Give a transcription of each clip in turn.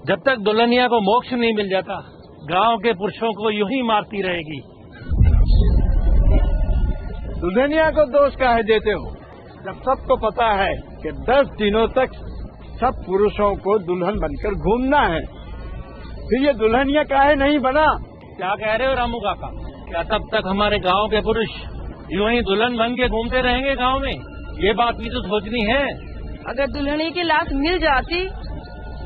जब तक दुल्हनिया को मोक्ष नहीं मिल जाता, गांव के पुरुषों को यूं ही मारती रहेगी। दुल्हनिया को दोष काहे देते हो, जब सबको पता है कि 10 दिनों तक सब पुरुषों को दुल्हन बनकर घूमना है, फिर ये दुल्हनिया काहे नहीं बना? क्या कह रहे हो रामू काका? क्या तब तक हमारे गांव के पुरुष यूं ही दुल्हन बन के घूमते रहेंगे गांव में? ये बात भी तो सोचनी है। अगर दुल्हनी की लाश मिल जाती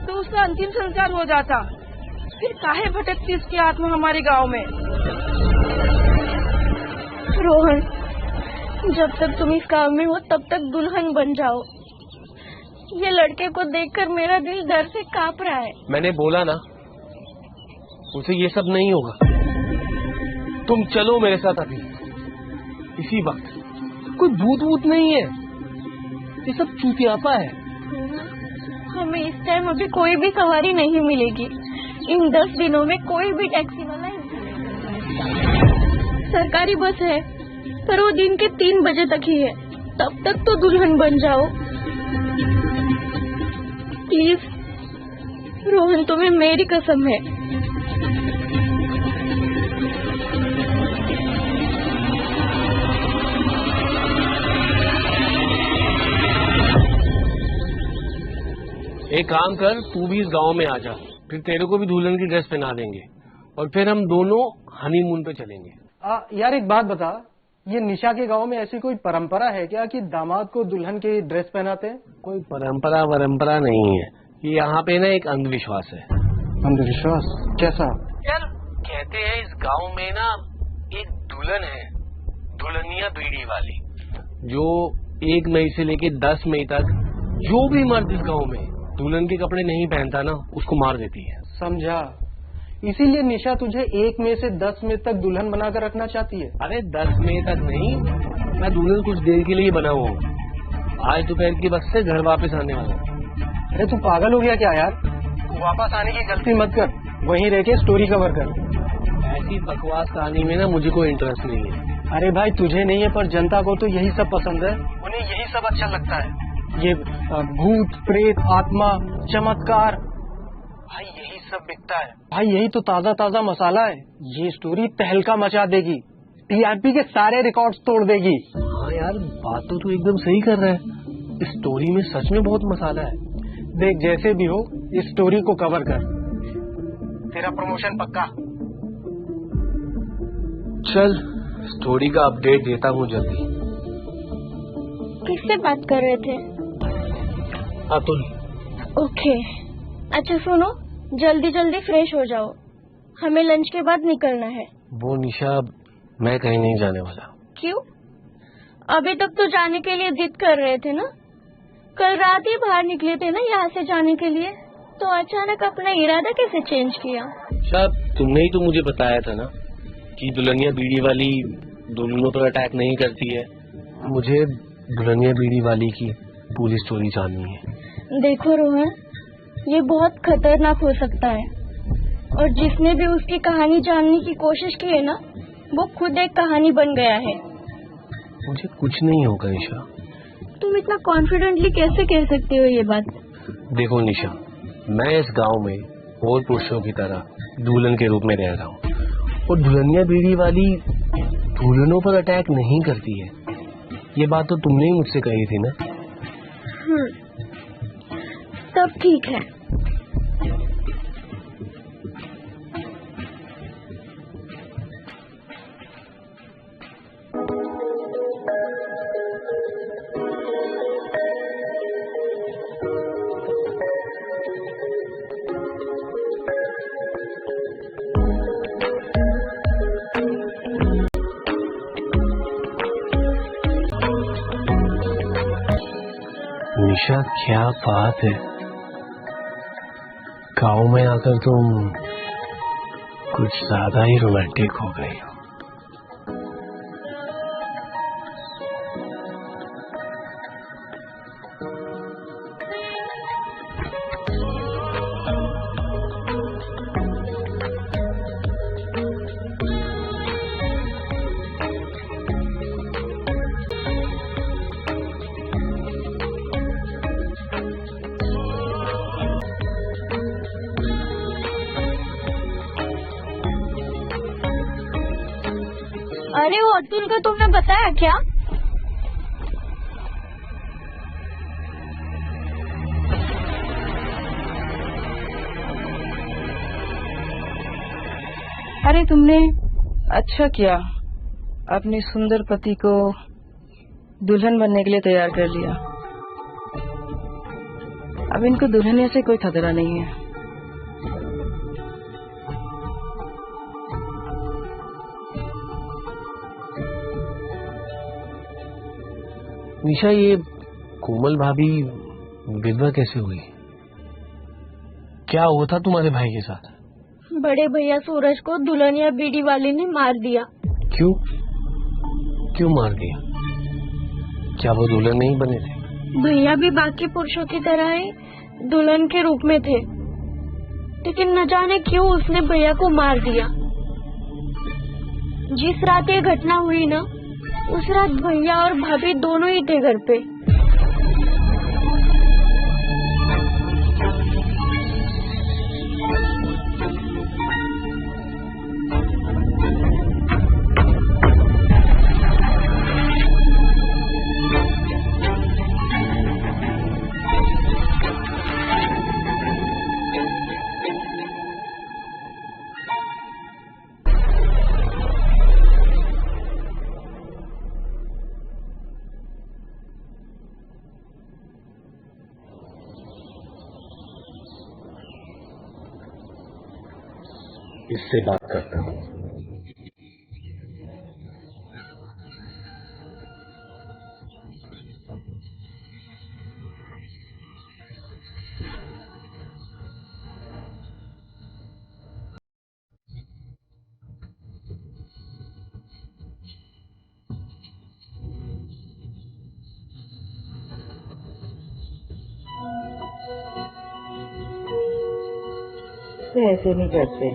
तो उसका अंतिम संस्कार हो जाता, फिर काहे भटकती उसकी आत्मा हमारे गांव में। रोहन, जब तक तुम इस गांव में हो तब तक दुल्हन बन जाओ। ये लड़के को देखकर मेरा दिल डर से कांप रहा है। मैंने बोला ना, उसे ये सब नहीं होगा। तुम चलो मेरे साथ अभी, इसी वक्त। कोई भूत वूत नहीं है, ये सब चूतियापा है। हमें इस टाइम अभी कोई भी सवारी नहीं मिलेगी। इन 10 दिनों में कोई भी टैक्सी वाला सरकारी बस है, पर वो दिन के 3 बजे तक ही है। तब तक तो दुल्हन बन जाओ प्लीज। रोहन, तुम्हें मेरी कसम है। एक काम कर, तू भी इस गांव में आ जा, फिर तेरे को भी दुल्हन की ड्रेस पहना देंगे और फिर हम दोनों हनीमून पे चलेंगे। यार एक बात बता, ये निशा के गांव में ऐसी कोई परंपरा है क्या कि दामाद को दुल्हन की ड्रेस पहनाते हैं? कोई परंपरा नहीं है, ये यहाँ पे ना एक अंधविश्वास है। अंधविश्वास कैसा? यार कहते हैं इस गांव में ना एक दुल्हन है, दुल्हनिया बीड़ी वाली, जो 1 मई से लेके 10 मई तक जो भी मर्द इस गांव में दुल्हन के कपड़े नहीं पहनता ना, उसको मार देती है। समझा। इसीलिए निशा तुझे 1 मई से 10 मई तक दुल्हन बनाकर रखना चाहती है। अरे 10 मई तक नहीं, मैं दुल्हन कुछ देर के लिए बना हुआ हूँ। आज दोपहर की बस से घर वापस आने वाला हूँ। अरे तू पागल हो गया क्या यार? वापस आने की गलती मत कर, वहीं रह के स्टोरी कवर कर। ऐसी बकवास कहानी में ना मुझे कोई इंटरेस्ट नहीं है। अरे भाई तुझे नहीं है, पर जनता को तो यही सब पसंद है। उन्हें यही सब अच्छा लगता है, ये भूत प्रेत आत्मा चमत्कार, भाई यही सब बिकता है। भाई यही तो ताजा ताजा मसाला है। ये स्टोरी तहलका मचा देगी, टीआरपी के सारे रिकॉर्ड्स तोड़ देगी। हाँ यार, बात तो तू एकदम सही कर रहा है। इस स्टोरी में सच में बहुत मसाला है। देख जैसे भी हो, इस स्टोरी को कवर कर, तेरा प्रमोशन पक्का। चल स्टोरी का अपडेट देता हूँ जल्दी। किससे बात कर रहे थे? अतुल। ओके, अच्छा सुनो, जल्दी जल्दी फ्रेश हो जाओ, हमें लंच के बाद निकलना है। वो निशा, मैं कहीं नहीं जाने वाला। क्यों? अभी तक तो जाने के लिए जिद कर रहे थे ना। कल रात ही बाहर निकले थे ना यहाँ से जाने के लिए, तो अचानक अपना इरादा कैसे चेंज किया? शायद तुमने ही तो मुझे बताया था ना कि दुल्हनिया बीड़ी वाली दुल्हनों पर अटैक नहीं करती है। मुझे दुल्हनिया बीड़ी वाली की पूरी स्टोरी जाननी है। देखो रोहन, ये बहुत खतरनाक हो सकता है, और जिसने भी उसकी कहानी जानने की कोशिश की है ना, वो खुद एक कहानी बन गया है। मुझे कुछ नहीं होगा निशा। तुम इतना कॉन्फिडेंटली कैसे कह सकते हो ये बात? देखो निशा, मैं इस गांव में और पुरुषों की तरह दुल्हन के रूप में रह रहा हूँ, और दुल्हनिया बीड़ी वाली दुल्हनों पर अटैक नहीं करती है। ये बात तो तुमने ही मुझसे कही थी ना। सब ठीक है। निशा, क्या बात है, गाँव में आकर तुम कुछ ज्यादा ही रोमांटिक हो गई हो। अरे वो अतुल का तुमने बताया क्या? अरे तुमने अच्छा किया, अपने सुंदर पति को दुल्हन बनने के लिए तैयार कर लिया। अब इनको दुल्हनिया से कोई खतरा नहीं है। निशा, ये कोमल भाभी विधवा कैसे हुई? क्या हुआ था तुम्हारे भाई के साथ? बड़े भैया सूरज को दुल्हनिया बीड़ी वाली ने मार दिया। क्यों? क्यों मार दिया? क्या वो दुल्हन नहीं बने थे? भैया भी बाकी पुरुषों की तरह ही दुल्हन के रूप में थे, लेकिन न जाने क्यों उसने भैया को मार दिया। जिस रात ये घटना हुई ना, उस रात भैया और भाभी दोनों ही थे घर पे। इससे बात करता हूँ। ऐसे नहीं करते,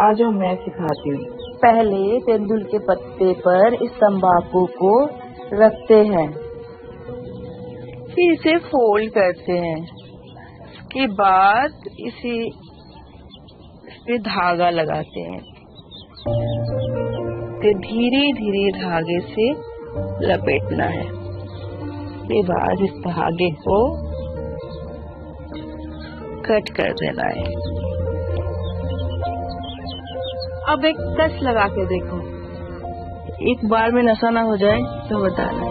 आ जाओ मैं सिखाती हूँ। पहले तेंदुल के पत्ते पर इस तंबाकू को रखते हैं, फिर इसे फोल्ड करते हैं। इसके बाद इस पे धागा लगाते हैं, फिर धीरे धीरे धागे से लपेटना है। इसके बाद इस धागे को कट कर देना है। अब एक कस लगा के देखो, एक बार में नशा ना हो जाए तो बताना।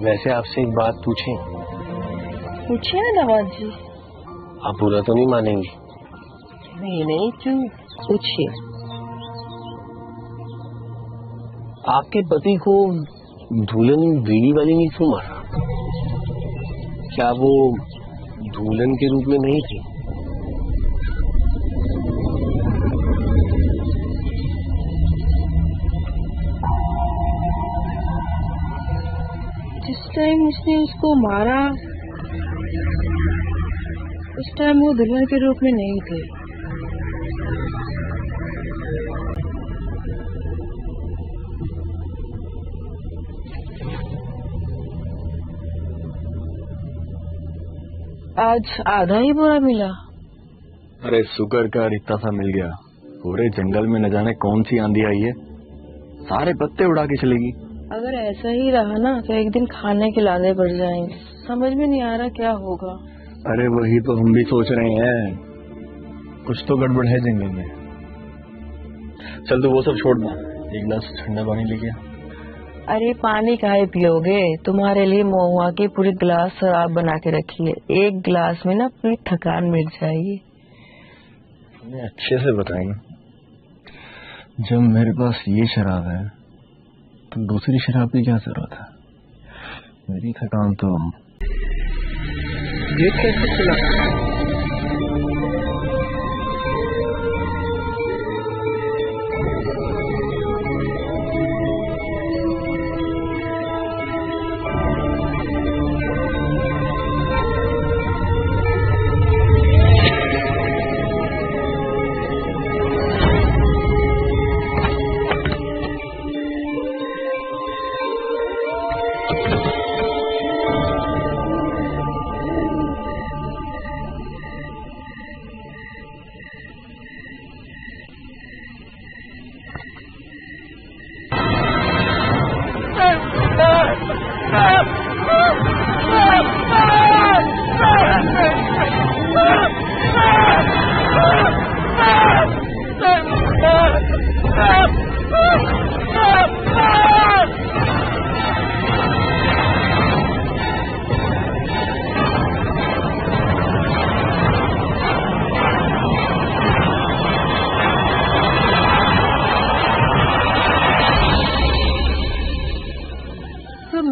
वैसे आपसे एक बात पूछें? पूछिए ना नवाज जी। आप बुरा तो नहीं मानेंगे? नहीं क्यों, पूछिए। आपके पति को दुल्हन बीड़ी वाली ने क्यों मारा? क्या वो दुल्हन के रूप में नहीं थी? जिस टाइम उसने उसको मारा, उस टाइम वो दुल्हन के रूप में नहीं थे। आज आधा ही बोरा मिला। अरे शुगर का इतना सा मिल गया। पूरे जंगल में न जाने कौन सी आंधी आई है, सारे पत्ते उड़ा के चलेगी। अगर ऐसा ही रहा ना तो एक दिन खाने के लाने पड़ जाएंगे। समझ में नहीं आ रहा क्या होगा। अरे वही तो हम भी सोच रहे हैं, कुछ तो गड़बड़ है जंगल में। चल तो वो सब छोड़ना, एक गिलास ठंडा पानी लेके आ। अरे पानी काहे पियोगे, तुम्हारे लिए महुआ की पूरी गिलास शराब बना के रखी है। एक गिलास में ना पूरी थकान मिट जाएगी। अच्छे से बताएंगे। जब मेरे पास ये शराब है तो दूसरी शराब की क्या जरूरत है? मेरी थकान तो गेट कैसे खुला?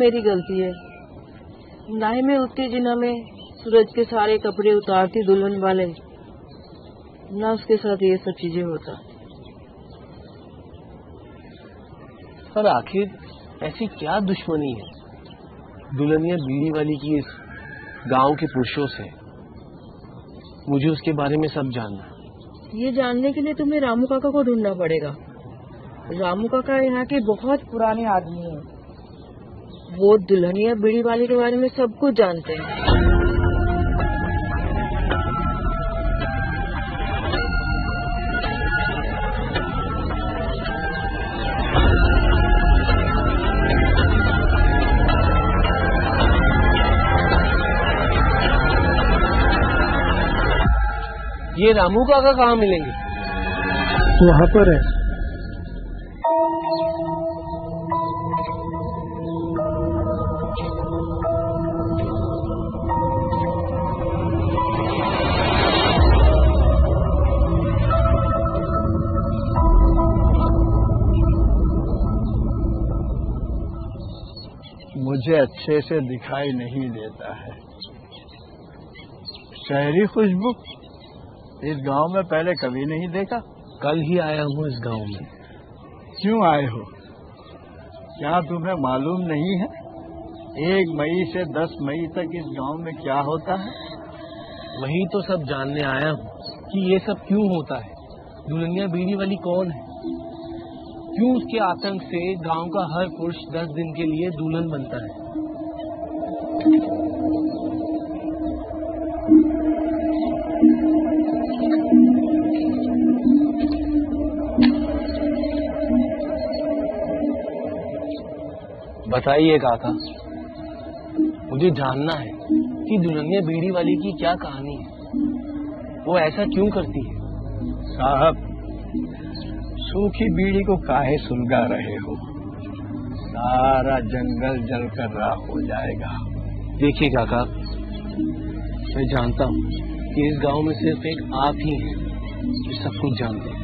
मेरी गलती है। ना ही मैं उत्तेजना में सूरज के सारे कपड़े उतारती दुल्हन वाले, ना उसके साथ ये सब चीजें होता। पर आखिर ऐसी क्या दुश्मनी है दुल्हनिया बीड़ी वाली की इस गांव के पुरुषों से? मुझे उसके बारे में सब जानना है। ये जानने के लिए तुम्हें रामू काका को ढूंढना पड़ेगा। रामू काका यहाँ के बहुत पुराने आदमी हैं। वो दुल्हनिया बीड़ी वाली के बारे में सब कुछ जानते हैं। ये रामू काका कहाँ मिलेंगे? वहाँ पर है। मुझे अच्छे से दिखाई नहीं देता है। शहरी खुशबू इस गांव में पहले कभी नहीं देखा। कल ही आया हूँ इस गांव में। क्यों आए हो? क्या तुम्हें मालूम नहीं है 1 मई से 10 मई तक इस गांव में क्या होता है? वही तो सब जानने आया हूँ कि ये सब क्यों होता है। दुल्हनिया बीड़ी वाली कौन है? क्यों उसके आतंक से गांव का हर पुरुष 10 दिन के लिए दुल्हन बनता है? बताइए काका, मुझे जानना है कि दुल्हनिया बीड़ी वाली की क्या कहानी है। वो ऐसा क्यों करती है? साहब, सूखी बीड़ी को काहे सुलगा रहे हो? सारा जंगल जलकर राख हो जाएगा। देखिए काका, मैं जानता हूँ कि इस गांव में सिर्फ एक आप ही हैं जो सब कुछ जानते हैं।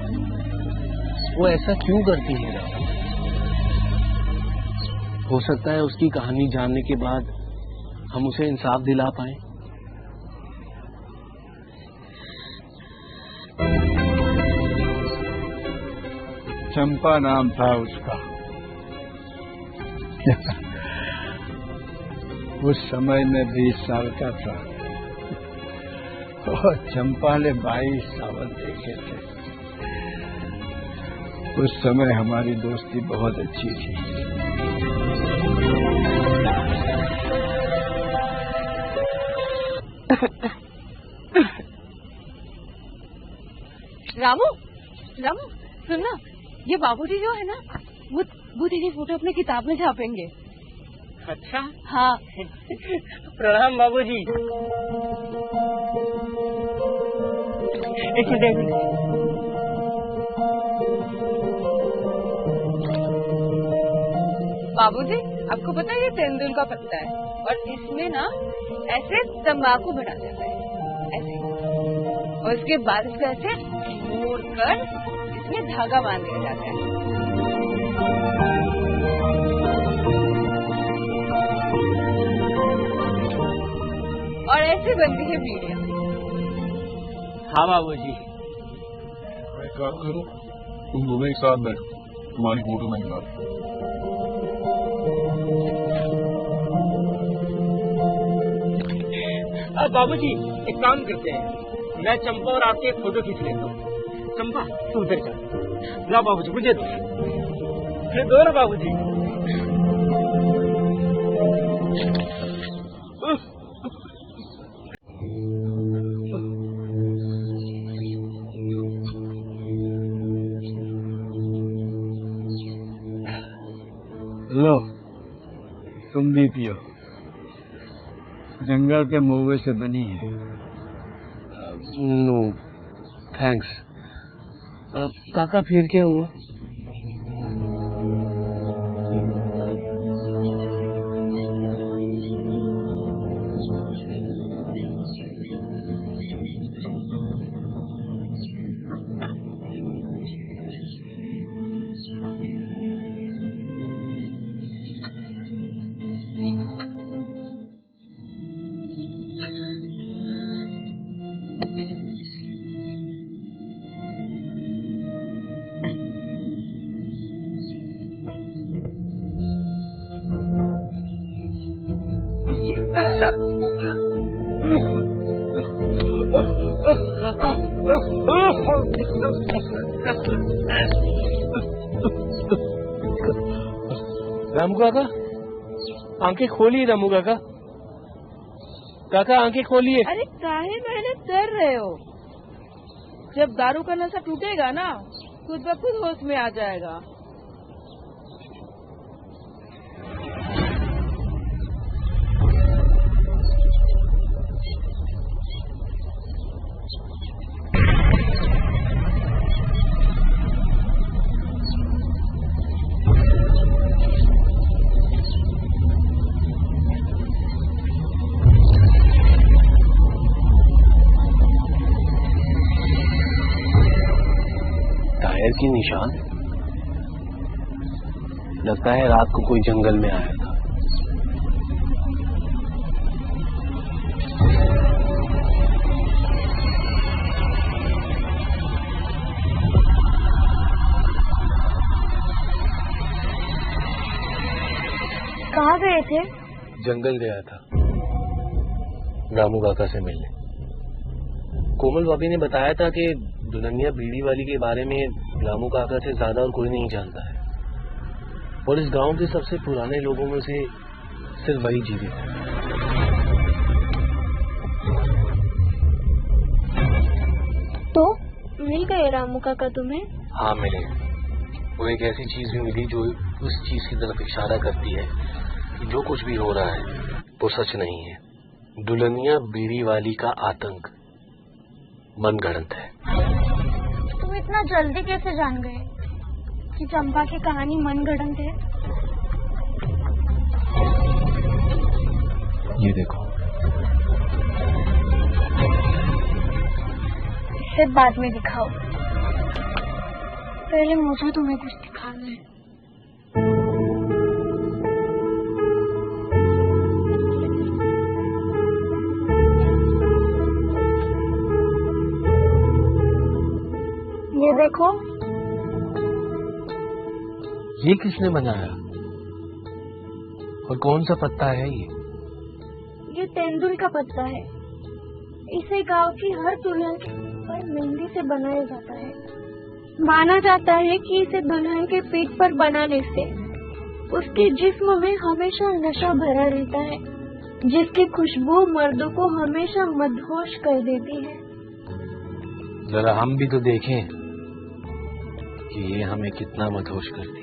वो ऐसा क्यों करती है? हो सकता है उसकी कहानी जानने के बाद हम उसे इंसाफ दिला पाएं। चंपा नाम था उसका। उस समय में 20 साल का था और चंपा ने 22 सावन देखे थे। उस समय हमारी दोस्ती बहुत अच्छी थी। रामू, रामू सुनना, ये बाबूजी जो है ना, वो तेरी फोटो अपने किताब में छापेंगे। अच्छा, हाँ। प्रणाम बाबूजी। एक मिनट। बाबूजी, आपको पता है ये तेंदुल का पत्ता है और इसमें ना ऐसे तंबाकू भरा जाता है, ऐसे, और उसके बाद इसको ऐसे मोड़ कर इसमें धागा बांध दिया जाता है। और ऐसे बनती है बीड़ियाँ। हाँ बाबूजी। मैं क्या करूँ? तुम दोनों एक साथ बैठो, तुम्हारी फोटो नहीं निकाल। बाबूजी, एक काम करते हैं, मैं चंपा और आपकी एक फोटो खींच लेता हूँ। चंपा, तू उधर चल। ला बाबूजी, मुझे दो ना बाबूजी। लो, तुम भी पियो। जंगल के महुए से बनी है। No thanks. काका फिर क्या हुआ? रामू काका, आंखें खोलिए रामू काका। काका आंखें खोलिए। अरे काहे मेहनत कर रहे हो? जब दारू का नशा टूटेगा ना, खुद ब खुद होश में आ जाएगा। टायर की निशान, लगता है रात को कोई जंगल में आया था। कहाँ गए थे? जंगल गया था रामू काका से मिलने। कोमल भाभी ने बताया था कि दुल्हनिया बीड़ी वाली के बारे में रामू काका से ज्यादा और कोई नहीं जानता है, और इस गांव के सबसे पुराने लोगों में से सिर्फ वही जीवित है। तो मिल गए रामू काका तुम्हें? हाँ मिले। वो एक ऐसी चीज भी मिली जो उस चीज की तरफ इशारा करती है कि जो कुछ भी हो रहा है वो सच नहीं है। दुल्हनिया बीड़ी वाली का आतंक मनगढ़ंत है। तुम इतना जल्दी कैसे जान गए कि चंपा की कहानी मनगढ़ंत है? ये देखो। इसे बाद में दिखाओ, पहले मुझे तुम्हें कुछ दिखाना है। ये देखो। ये किसने बनाया और कौन सा पत्ता है ये तेंदुल का पत्ता है। इसे गांव की हर दुल्हन पर मेहंदी से बनाया जाता है। माना जाता है कि इसे दुल्हन के पीठ पर बनाने से उसके जिस्म में हमेशा नशा भरा रहता है, जिसकी खुशबू मर्दों को हमेशा मदहोश कर देती है। जरा हम भी तो देखें कि ये हमें कितना मदहोश करती है।